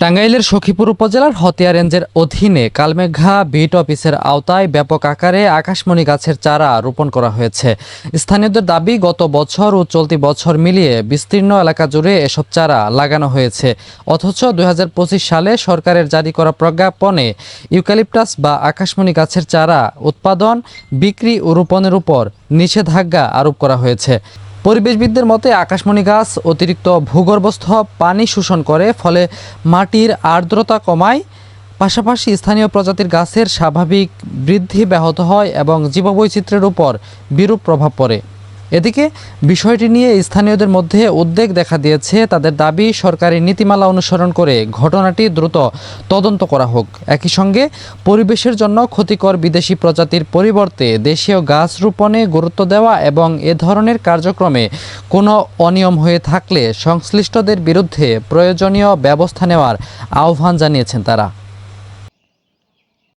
টাঙ্গাইলের সখীপুর উপজেলার হতিয়া রেঞ্জের অধীনে কালমেঘা বিট অফিসের আওতায় ব্যাপক আকারে আকাশমণি গাছের চারা রোপণ করা হয়েছে। স্থানীয়দের দাবি, গত বছর ও চলতি বছর মিলিয়ে বিস্তীর্ণ এলাকা জুড়ে এসব চারা লাগানো হয়েছে। অথচ 2025 সালে সরকারের জারি করা প্রজ্ঞাপনে ইউক্যালিপটাস বা আকাশমণি গাছের চারা উৎপাদন, বিক্রি ও রোপণের উপর নিষেধাজ্ঞা আরোপ করা হয়েছে। পরিবেশবিদদের মতে আকাশমণি গাছ অতিরিক্ত ভূগর্ভস্থ পানি শোষণ করে, ফলে মাটির আর্দ্রতা কমায়। পাশাপাশি স্থানীয় প্রজাতির গাছের স্বাভাবিক বৃদ্ধি ব্যাহত হয় এবং জীববৈচিত্র্যের উপর বিরূপ প্রভাব পড়ে। এদিকে বিষয়টি নিয়ে স্থানীয়দের মধ্যে উদ্বেগ দেখা দিয়েছে। তাদের দাবি, সরকারি নীতিমালা অনুসরণ করে ঘটনাটি দ্রুত তদন্ত করা হোক। একই সঙ্গে পরিবেশের জন্য ক্ষতিকর বিদেশি প্রজাতির পরিবর্তে দেশীয় গাছ রোপণে গুরুত্ব দেওয়া এবং এ ধরনের কার্যক্রমে কোনো অনিয়ম হয়ে থাকলে সংশ্লিষ্টদের বিরুদ্ধে প্রয়োজনীয় ব্যবস্থা নেওয়ার আহ্বান জানিয়েছেন তারা।